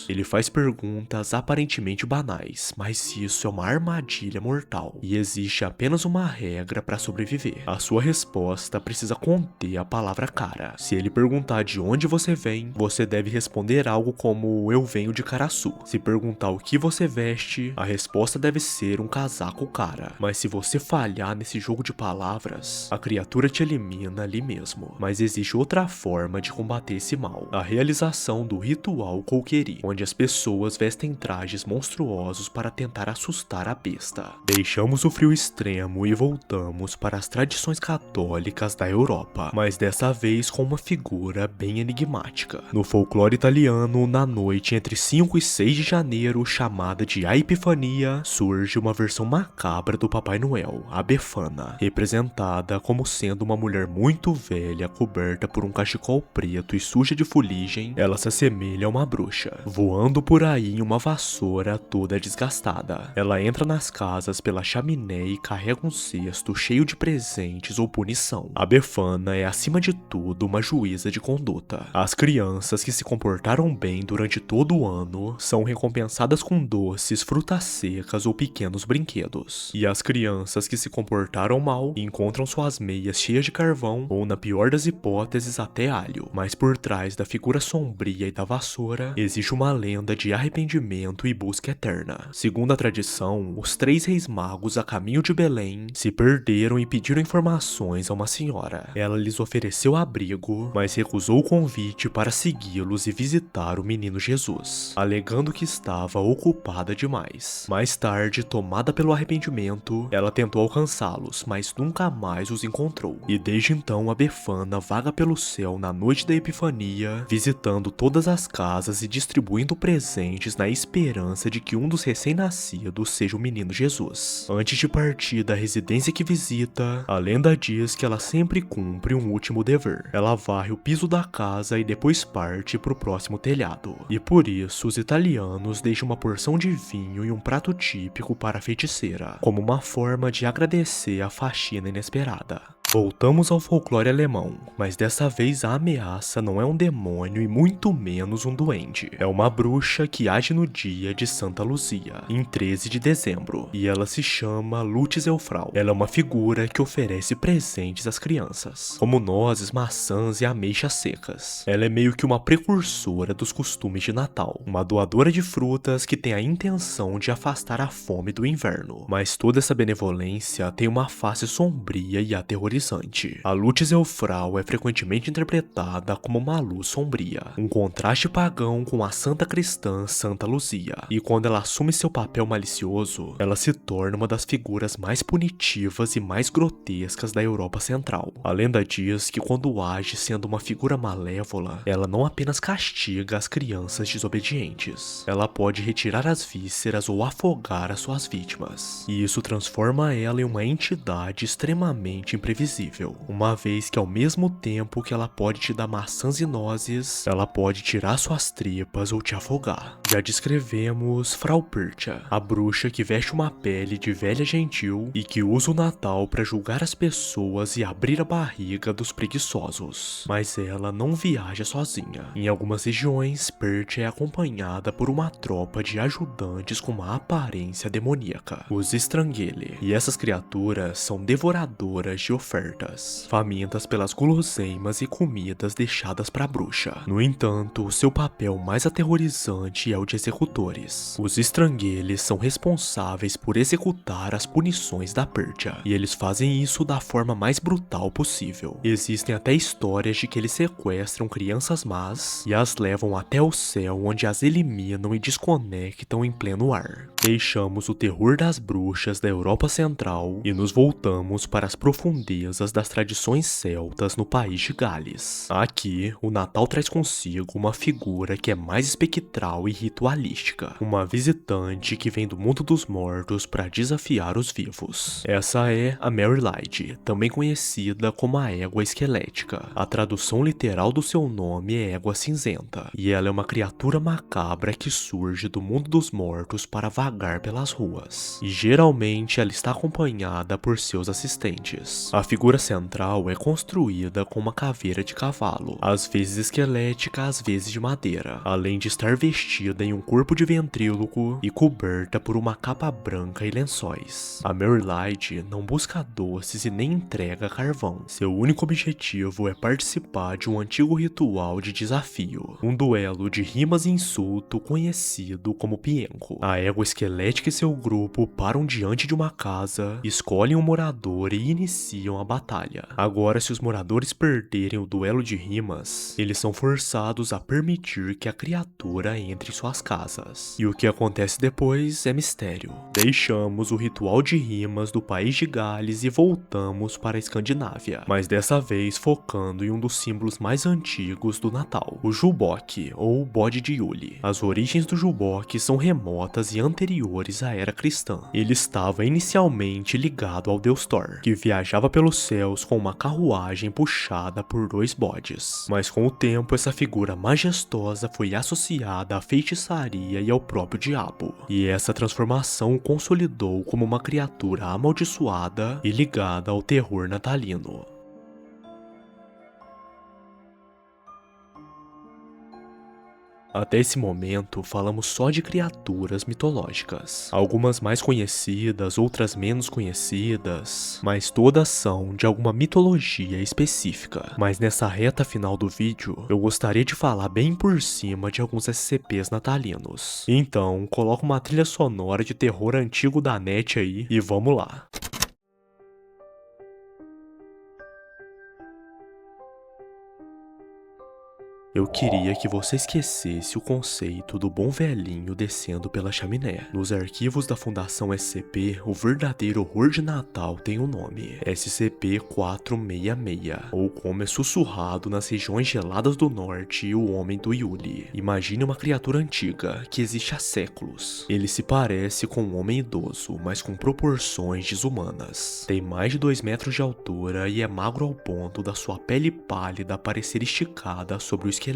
Ele faz perguntas aparentemente banais, mas isso é uma armadilha mortal, e existe apenas uma regra para sobreviver. A sua resposta precisa conter a palavra cara. Se ele perguntar de onde você vem, você deve responder algo como eu venho de Caraçu. Se perguntar o que você veste, a resposta deve ser um casaco cara. Mas se você falhar nesse jogo de palavras, a criatura te elimina ali mesmo. Mas existe outra forma de combater esse mal: a realização do ritual Kokiri, onde as pessoas vestem trajes monstruosos para tentar assustar a besta. Deixamos o frio extremo e voltamos para as tradições católicas da Europa, mas dessa vez com uma figura bem enigmática. No folclore italiano, na noite entre 5 e 6 de janeiro, chamada de A Epifania, surge uma versão macabra do Papai Noel, a Befana, representada como sendo uma mulher muito velha coberta por um cachecol preto e suja de fuligem. Ela se assemelha a uma bruxa, voando por aí em uma vassoura toda desgastada. Ela entra nas casas pela chaminé e carrega um cesto cheio de presentes ou punição. A Befana é acima de tudo uma juíza de conduta. As crianças que se comportaram bem durante todo o ano são recompensadas com doces, frutas secas ou pequenos brinquedos. E as crianças que se comportaram mal encontram suas meias cheias de carvão ou, na pior das hipóteses, até alho. Mas por trás da figura sombria e da vassoura existe uma lenda de arrependimento e busca eterna. Segundo a tradição, os 3 reis magos a caminho de Belém se perderam e pediram informações a uma senhora. Ela lhes ofereceu abrigo, mas recusou o convite para segui-los e visitar o menino Jesus, alegando que estava ocupada demais. Mais tarde, tomada pelo arrependimento, ela tentou alcançá-los, mas nunca mais os encontrou. E desde então a Befana vaga pelo céu na noite da Epifania, visitando todas as casas e distribuindo presentes na esperança de que um dos recém-nascidos seja o menino Jesus. Antes de partir da residência que visita, a lenda diz que ela sempre cumpre um último dever. Ela varre o piso da casa e depois parte para o próximo telhado. E por isso os italianos deixam uma porção de vinho e um prato típico para a feiticeira, como uma forma de agradecer a faxina inesperada. Voltamos ao folclore alemão, mas dessa vez a ameaça não é um demônio e muito menos um duende. É uma bruxa que age no dia de Santa Luzia, em 13 de dezembro, e ela se chama Lutzeufrau. Ela é uma figura que oferece presentes às crianças, como nozes, maçãs e ameixas secas. Ela é meio que uma precursora dos costumes de Natal, uma doadora de frutas que tem a intenção de afastar a fome do inverno. Mas toda essa benevolência tem uma face sombria e aterrorizante. A Lutzeufrau é frequentemente interpretada como uma luz sombria, um contraste pagão com a santa cristã Santa Luzia, e quando ela assume seu papel malicioso, ela se torna uma das figuras mais punitivas e mais grotescas da Europa Central. A lenda diz que quando age sendo uma figura malévola, ela não apenas castiga as crianças desobedientes, ela pode retirar as vísceras ou afogar as suas vítimas, e isso transforma ela em uma entidade extremamente imprevisível, uma vez que ao mesmo tempo que ela pode te dar maçãs e nozes, ela pode tirar suas tripas ou te afogar. Já descrevemos Frau Pircha, a bruxa que veste uma pele de velha gentil e que usa o Natal para julgar as pessoas e abrir a barriga dos preguiçosos. Mas ela não viaja sozinha. Em algumas regiões, Pircha é acompanhada por uma tropa de ajudantes com uma aparência demoníaca, os Strangele, e essas criaturas são devoradoras de ofertas, famintas pelas guloseimas e comidas deixadas para a bruxa. No entanto, o seu papel mais aterrorizante é o de executores. Os Strangles são responsáveis por executar as punições da Pircha, e eles fazem isso da forma mais brutal possível. Existem até histórias de que eles sequestram crianças más e as levam até o céu, onde as eliminam e desconectam em pleno ar. Deixamos o terror das bruxas da Europa Central e nos voltamos para as profundezas das tradições celtas no país de Gales. Aqui, o Natal traz consigo uma figura que é mais espectral e ritualística, uma visitante que vem do mundo dos mortos para desafiar os vivos. Essa é a Mary Lide, também conhecida como a Égua Esquelética. A tradução literal do seu nome é Égua Cinzenta, e ela é uma criatura macabra que surge do mundo dos mortos para vagar pelas ruas, e geralmente ela está acompanhada por seus assistentes. A figura central é construída com uma caveira de cavalo, às vezes esquelética, às vezes de madeira, além de estar vestida em um corpo de ventríloco e coberta por uma capa branca e lençóis. A Mary Lide não busca doces e nem entrega carvão. Seu único objetivo é participar de um antigo ritual de desafio, um duelo de rimas e insulto conhecido como Pienco. A égua esquelética e seu grupo param diante de uma casa, escolhem um morador e iniciam a batalha. Agora, se os moradores perderem o duelo de rimas, eles são forçados a permitir que a criatura entre em suas casas. E o que acontece depois é mistério. Deixamos o ritual de rimas do país de Gales e voltamos para a Escandinávia, mas dessa vez focando em um dos símbolos mais antigos do Natal, o Jubok, ou bode de Yule. As origens do Jubok são remotas e anteriores à era cristã. Ele estava inicialmente ligado ao deus Thor, que viajava pelos céus com uma carruagem puxada por 2 bodes. Mas com o tempo, essa figura majestosa foi associada à feitiçaria e ao próprio diabo, e essa transformação o consolidou como uma criatura amaldiçoada e ligada ao terror natalino. Até esse momento, falamos só de criaturas mitológicas. Algumas mais conhecidas, outras menos conhecidas, mas todas são de alguma mitologia específica. Mas nessa reta final do vídeo, eu gostaria de falar bem por cima de alguns SCPs natalinos. Então, coloca uma trilha sonora de terror antigo da net aí e vamos lá. Eu queria que você esquecesse o conceito do bom velhinho descendo pela chaminé. Nos arquivos da Fundação SCP, o verdadeiro horror de Natal tem um nome: SCP-466, ou como é sussurrado nas regiões geladas do norte, o Homem do Yuli. Imagine uma criatura antiga, que existe há séculos. Ele se parece com um homem idoso, mas com proporções desumanas. Tem mais de 2 metros de altura e é magro ao ponto da sua pele pálida parecer esticada sobre o esqueleto.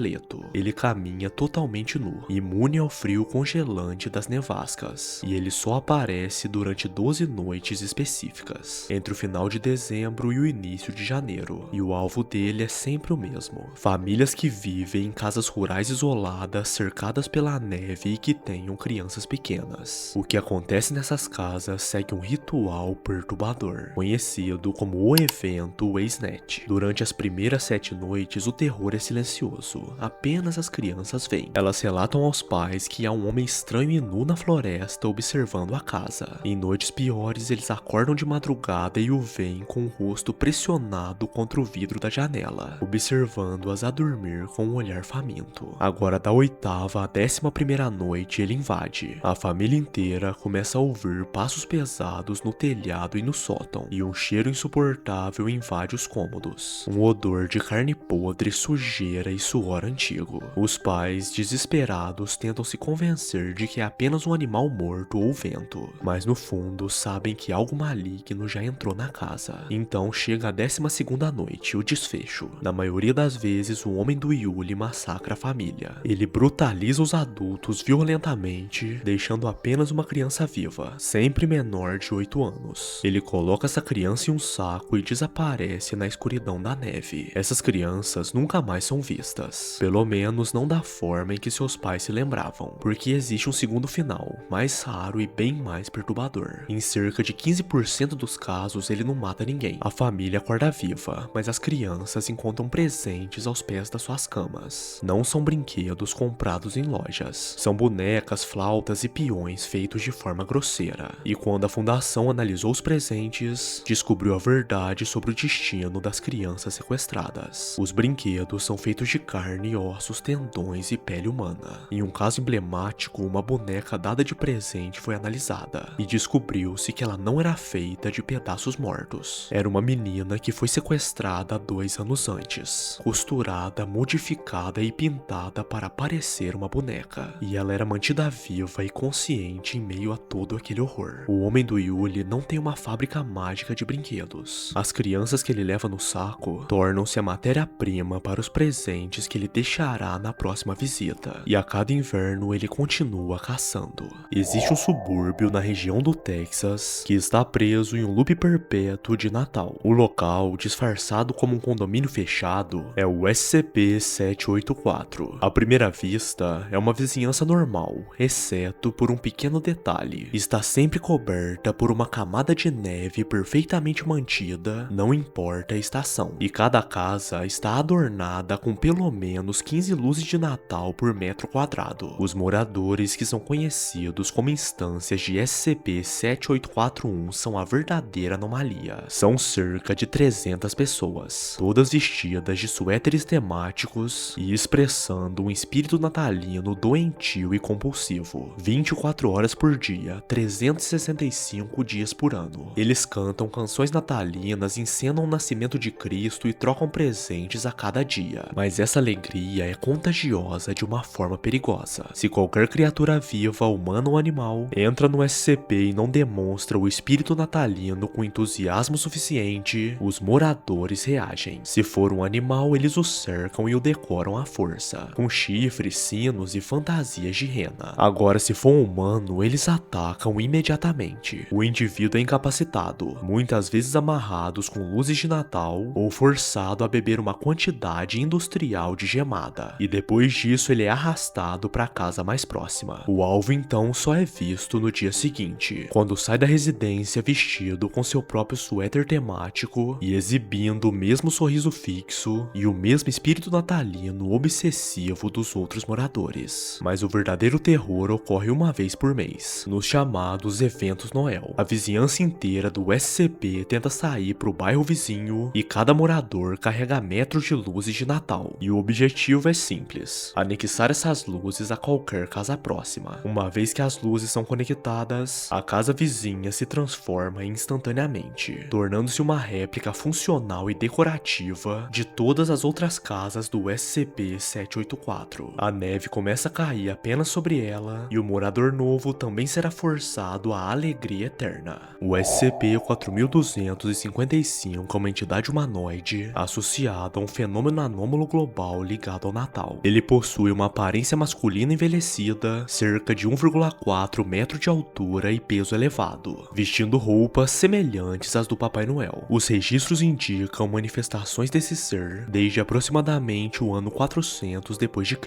Ele caminha totalmente nu, imune ao frio congelante das nevascas, e ele só aparece durante 12 noites específicas, entre o final de dezembro e o início de janeiro, e o alvo dele é sempre o mesmo: famílias que vivem em casas rurais isoladas, cercadas pela neve e que tenham crianças pequenas. O que acontece nessas casas segue um ritual perturbador, conhecido como o evento Wastenet. Durante as primeiras 7 noites, o terror é silencioso. Apenas as crianças veem. Elas relatam aos pais que há um homem estranho e nu na floresta observando a casa. Em noites piores, eles acordam de madrugada e o veem com o rosto pressionado contra o vidro da janela, observando-as a dormir com um olhar faminto. Agora, da 8ª à 11ª noite, ele invade. A família inteira começa a ouvir passos pesados no telhado e no sótão, e um cheiro insuportável invade os cômodos. Um odor de carne podre, sujeira e suor antigo. Os pais, desesperados, tentam se convencer de que é apenas um animal morto ou vento, mas no fundo sabem que algo maligno já entrou na casa. Então chega a 12ª noite, o desfecho. Na maioria das vezes, o Homem do Yuli massacra a família. Ele brutaliza os adultos violentamente, deixando apenas uma criança viva, sempre menor de 8 anos. Ele coloca essa criança em um saco e desaparece na escuridão da neve. Essas crianças nunca mais são vistas. Pelo menos não da forma em que seus pais se lembravam, porque existe um segundo final, mais raro e bem mais perturbador. Em cerca de 15% dos casos, ele não mata ninguém. A família acorda viva, mas as crianças encontram presentes aos pés das suas camas. Não são brinquedos comprados em lojas. São bonecas, flautas e peões feitos de forma grosseira. E quando a fundação analisou os presentes, descobriu a verdade sobre o destino das crianças sequestradas. Os brinquedos são feitos de carne, ossos, tendões e pele humana. Em um caso emblemático, uma boneca dada de presente foi analisada e descobriu-se que ela não era feita de pedaços mortos. Era uma menina que foi sequestrada 2 anos antes, costurada, modificada e pintada para parecer uma boneca, e ela era mantida viva e consciente em meio a todo aquele horror. O Homem do Yuli não tem uma fábrica mágica de brinquedos. As crianças que ele leva no saco tornam-se a matéria-prima para os presentes que ele deixará na próxima visita, e a cada inverno ele continua caçando. Existe um subúrbio na região do Texas que está preso em um loop perpétuo de Natal. O local, disfarçado como um condomínio fechado, é o SCP-784. À primeira vista, é uma vizinhança normal, exceto por um pequeno detalhe: está sempre coberta por uma camada de neve perfeitamente mantida, não importa a estação, e cada casa está adornada com pelo menos 15 luzes de Natal por metro quadrado. Os moradores, que são conhecidos como instâncias de SCP-7841, são a verdadeira anomalia. São cerca de 300 pessoas, todas vestidas de suéteres temáticos e expressando um espírito natalino doentio e compulsivo. 24 horas por dia, 365 dias por ano. Eles cantam canções natalinas, encenam o nascimento de Cristo e trocam presentes a cada dia. Mas essa alegria é contagiosa de uma forma perigosa. Se qualquer criatura viva, humana ou animal, entra no SCP e não demonstra o espírito natalino com entusiasmo suficiente, os moradores reagem. Se for um animal, eles o cercam e o decoram à força, com chifres, sinos e fantasias de rena. Agora, se for um humano, eles atacam imediatamente. O indivíduo é incapacitado, muitas vezes amarrados com luzes de Natal ou forçado a beber uma quantidade industrial de de gemada, e depois disso ele é arrastado para a casa mais próxima. O alvo então só é visto no dia seguinte, quando sai da residência vestido com seu próprio suéter temático e exibindo o mesmo sorriso fixo e o mesmo espírito natalino obsessivo dos outros moradores. Mas o verdadeiro terror ocorre uma vez por mês, nos chamados eventos Noel. A vizinhança inteira do SCP tenta sair pro bairro vizinho e cada morador carrega metros de luzes de Natal. E o objetivo é simples: anexar essas luzes a qualquer casa próxima. Uma vez que as luzes são conectadas, a casa vizinha se transforma instantaneamente, tornando-se uma réplica funcional e decorativa de todas as outras casas do SCP-784. A neve começa a cair apenas sobre ela e o morador novo também será forçado à alegria eterna. O SCP-4255 é uma entidade humanoide associada a um fenômeno anômalo global ligado ao Natal. Ele possui uma aparência masculina envelhecida, cerca de 1,4 metro de altura e peso elevado, vestindo roupas semelhantes às do Papai Noel. Os registros indicam manifestações desse ser desde aproximadamente o ano 400 d.C.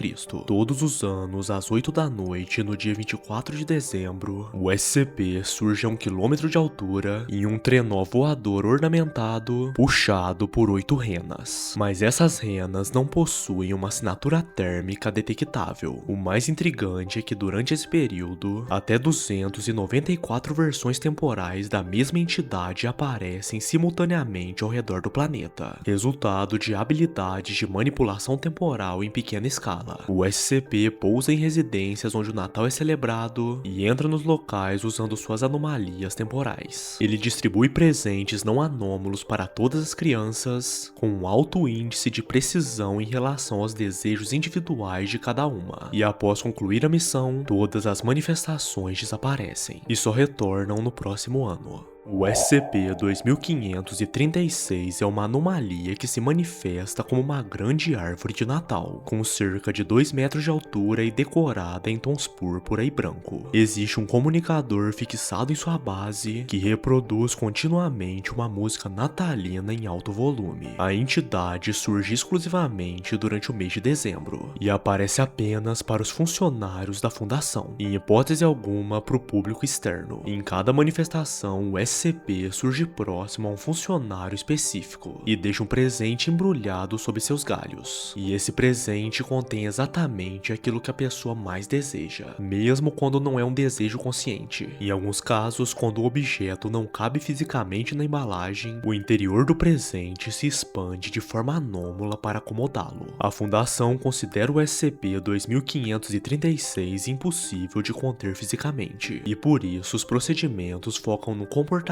Todos os anos, às 8 da noite, no dia 24 de dezembro, o SCP surge a 1 quilômetro de altura em um trenó voador ornamentado, puxado por 8 renas. Mas essas renas não possuem uma assinatura térmica detectável. O mais intrigante é que durante esse período, até 294 versões temporais da mesma entidade aparecem simultaneamente ao redor do planeta, resultado de habilidades de manipulação temporal em pequena escala. O SCP pousa em residências onde o Natal é celebrado e entra nos locais usando suas anomalias temporais. Ele distribui presentes não anômalos para todas as crianças, com um alto índice de precisão em relação aos desejos individuais de cada uma. E após concluir a missão, todas as manifestações desaparecem e só retornam no próximo ano. O SCP-2536 é uma anomalia que se manifesta como uma grande árvore de Natal, com cerca de 2 metros de altura e decorada em tons púrpura e branco. Existe um comunicador fixado em sua base que reproduz continuamente uma música natalina em alto volume. A entidade surge exclusivamente durante o mês de dezembro e aparece apenas para os funcionários da fundação, em hipótese alguma para o público externo. Em cada manifestação, o SCP surge próximo a um funcionário específico e deixa um presente embrulhado sob seus galhos. E esse presente contém exatamente aquilo que a pessoa mais deseja, mesmo quando não é um desejo consciente. Em alguns casos, quando o objeto não cabe fisicamente na embalagem, o interior do presente se expande de forma anômala para acomodá-lo. A Fundação considera o SCP-2536 impossível de conter fisicamente, e por isso os procedimentos focam no comportamento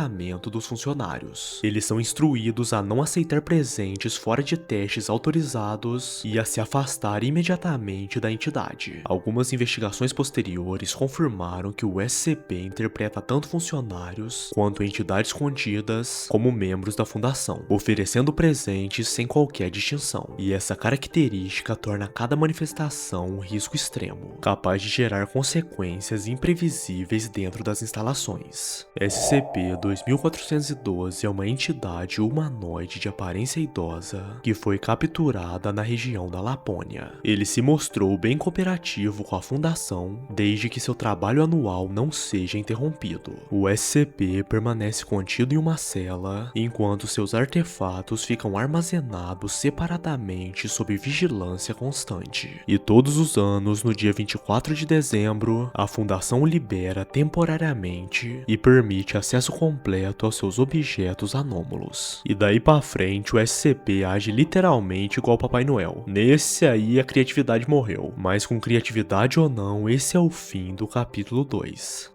dos funcionários. Eles são instruídos a não aceitar presentes fora de testes autorizados e a se afastar imediatamente da entidade. Algumas investigações posteriores confirmaram que o SCP interpreta tanto funcionários quanto entidades escondidas como membros da fundação, oferecendo presentes sem qualquer distinção. E essa característica torna cada manifestação um risco extremo, capaz de gerar consequências imprevisíveis dentro das instalações. SCP-2412 é uma entidade humanoide de aparência idosa que foi capturada na região da Lapônia. Ele se mostrou bem cooperativo com a Fundação desde que seu trabalho anual não seja interrompido. O SCP permanece contido em uma cela enquanto seus artefatos ficam armazenados separadamente sob vigilância constante. E todos os anos, no dia 24 de dezembro, a Fundação o libera temporariamente e permite acesso completo aos seus objetos anômalos. E daí pra frente o SCP age literalmente igual Papai Noel. Nesse aí a criatividade morreu, mas com criatividade ou não, esse é o fim do capítulo 2.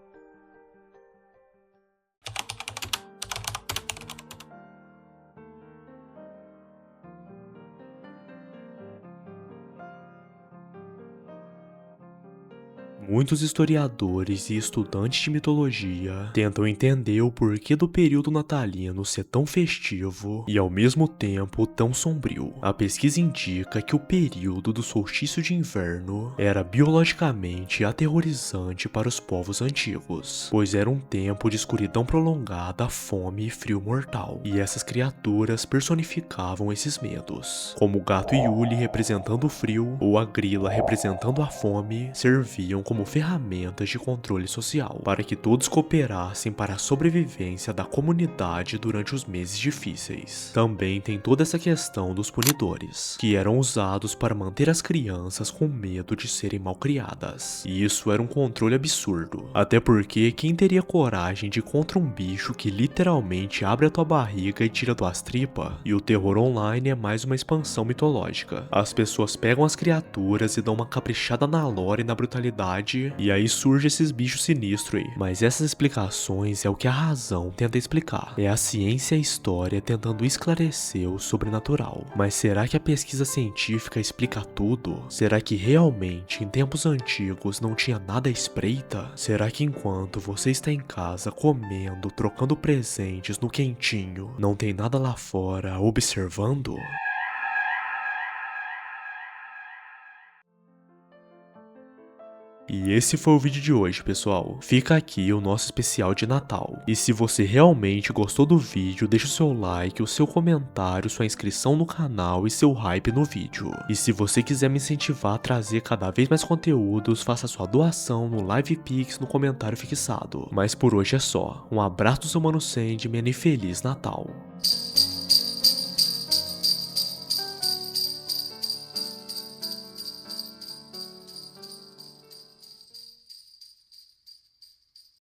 Muitos historiadores e estudantes de mitologia tentam entender o porquê do período natalino ser tão festivo e ao mesmo tempo tão sombrio. A pesquisa indica que o período do solstício de inverno era biologicamente aterrorizante para os povos antigos, pois era um tempo de escuridão prolongada, fome e frio mortal, e essas criaturas personificavam esses medos, como o gato Yule representando o frio ou a grila representando a fome, serviam como ferramentas de controle social, para que todos cooperassem para a sobrevivência da comunidade durante os meses difíceis. Também tem toda essa questão dos punidores, que eram usados para manter as crianças com medo de serem malcriadas. E isso era um controle absurdo, até porque quem teria coragem de ir contra um bicho que literalmente abre a tua barriga e tira tuas tripas? E o terror online é mais uma expansão mitológica. As pessoas pegam as criaturas e dão uma caprichada na lore e na brutalidade, e aí surge esses bichos sinistros aí. Mas essas explicações é o que a razão tenta explicar. É a ciência e a história tentando esclarecer o sobrenatural. Mas será que a pesquisa científica explica tudo? Será que realmente em tempos antigos não tinha nada à espreita? Será que enquanto você está em casa comendo, trocando presentes no quentinho, não tem nada lá fora observando? E esse foi o vídeo de hoje, pessoal. Fica aqui o nosso especial de Natal. E se você realmente gostou do vídeo, deixa o seu like, o seu comentário, sua inscrição no canal e seu hype no vídeo. E se você quiser me incentivar a trazer cada vez mais conteúdos, faça sua doação no LivePix no comentário fixado. Mas por hoje é só. Um abraço do seu Mano Sandman e Feliz Natal.